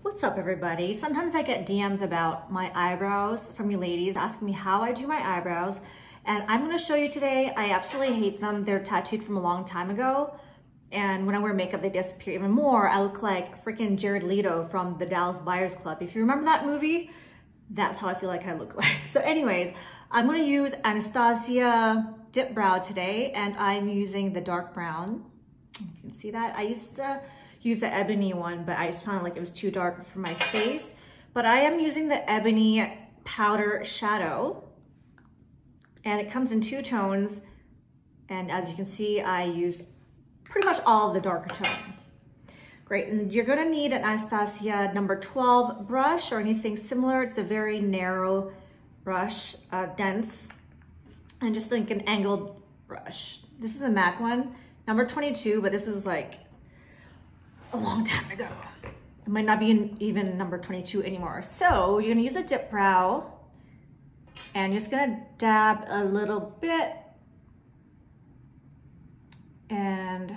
What's up, everybody? Sometimes I get DMs about my eyebrows from you ladies asking me how I do my eyebrows, and I'm going to show you today. I absolutely hate them. They're tattooed from a long time ago, and when I wear makeup they disappear even more. I look like freaking Jared Leto from the Dallas Buyers Club. If you remember that movie, that's how I feel like I look like. So anyways, I'm going to use Anastasia Dipbrow today, and I'm using the dark brown. You can see that. I used to use the ebony one, but I just found like it was too dark for my face. But I am using the ebony powder shadow, and it comes in 2 tones. And as you can see, I use pretty much all of the darker tones. Great, and you're gonna need an Anastasia number 12 brush or anything similar. It's a very narrow brush, dense, and just like an angled brush. This is a MAC one, number 22, but this is like a long time ago. It might not be even number 22 anymore. So you're gonna use a dip brow, and you're just gonna dab a little bit, and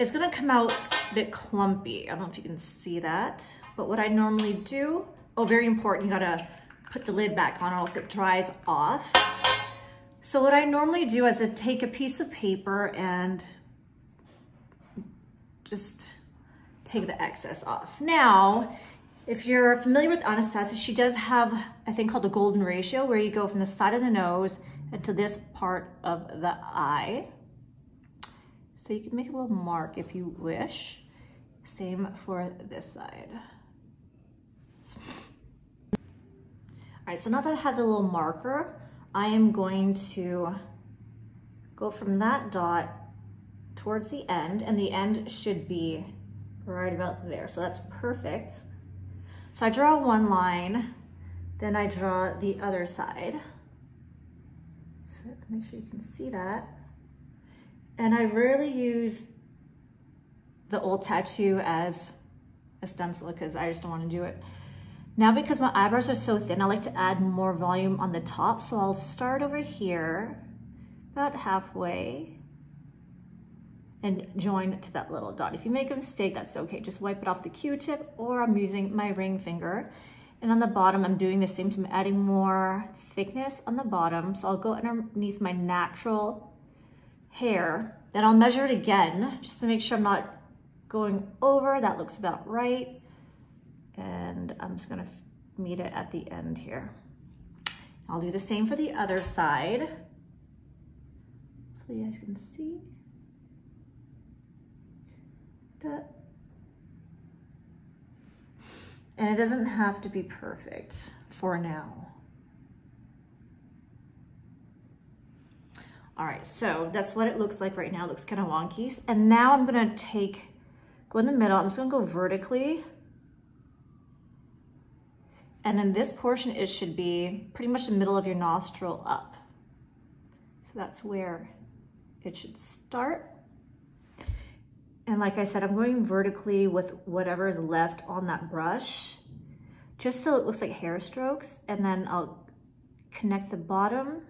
it's gonna come out a bit clumpy. I don't know if you can see that, but what I normally do, oh, very important, you gotta put the lid back on or else it dries off. So what I normally do is I take a piece of paper and just take the excess off. Now, if you're familiar with Anastasia, she does have a thing called the golden ratio, where you go from the side of the nose into this part of the eye. So you can make a little mark if you wish. Same for this side. All right, so now that I have the little marker, I am going to go from that dot towards the end, and the end should be right about there. So that's perfect. So I draw one line, then I draw the other side. So make sure you can see that. And I rarely use the old tattoo as a stencil because I just don't want to do it. Now, because my eyebrows are so thin, I like to add more volume on the top. So I'll start over here, about halfway, and join to that little dot. If you make a mistake, that's okay. Just wipe it off the Q-tip, or I'm using my ring finger. And on the bottom, I'm doing the same. So I'm adding more thickness on the bottom. So I'll go underneath my natural hair. Then I'll measure it again, just to make sure I'm not going over. That looks about right. And I'm just gonna meet it at the end here. I'll do the same for the other side. Hopefully you guys can see that. And it doesn't have to be perfect for now. All right, so that's what it looks like right now. It looks kind of wonky. And now I'm gonna go in the middle. I'm just gonna go vertically. And in this portion, it should be pretty much the middle of your nostril up. So that's where it should start. And like I said, I'm going vertically with whatever is left on that brush, just so it looks like hair strokes. And then I'll connect the bottom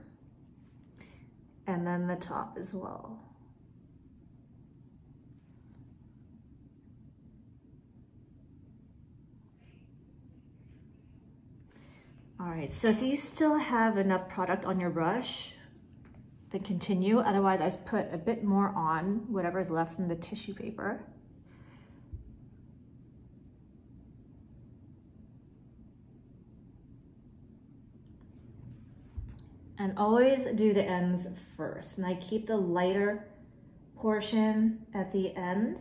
and then the top as well. All right, so if you still have enough product on your brush, then continue. Otherwise, I just put a bit more on whatever is left from the tissue paper. And always do the ends first. And I keep the lighter portion at the end.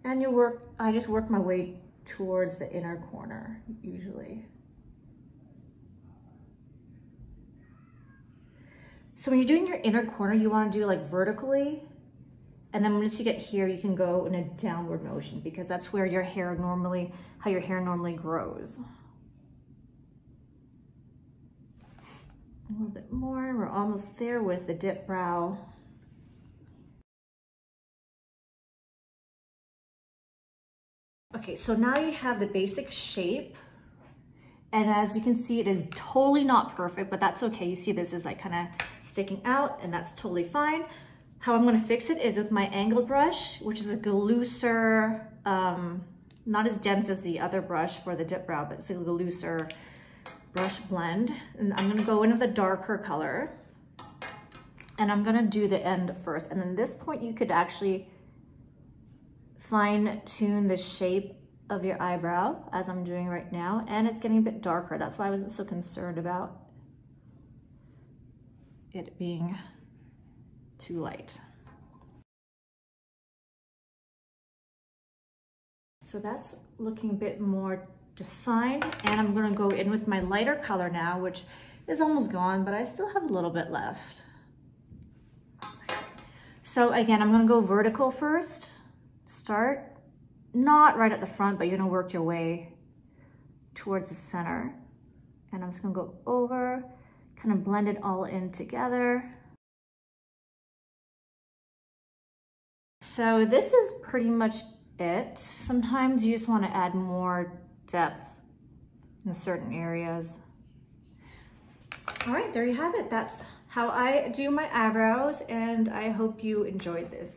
And I just work my way towards the inner corner, usually. So when you're doing your inner corner, you want to do like vertically, and then once you get here, you can go in a downward motion, because that's where your hair normally, how your hair normally grows. A little bit more, we're almost there with the dip brow. Okay, so now you have the basic shape, and as you can see, it is totally not perfect, but that's okay. You see this is like kind of sticking out, and that's totally fine. How I'm gonna fix it is with my angled brush, which is a looser, not as dense as the other brush for the dip brow, but it's a looser brush blend. And I'm gonna go in with a darker color. And I'm gonna do the end first. And then this point, you could actually fine tune the shape of your eyebrow as I'm doing right now. And it's getting a bit darker. That's why I wasn't so concerned about it being too light. So that's looking a bit more defined, and I'm gonna go in with my lighter color now, which is almost gone, but I still have a little bit left. So again, I'm gonna go vertical first. Start, not right at the front, but you're gonna work your way towards the center. And I'm just gonna go over, kind of blend it all in together. So this is pretty much it. Sometimes you just want to add more depth in certain areas. All right, there you have it. That's how I do my eyebrows, and I hope you enjoyed this.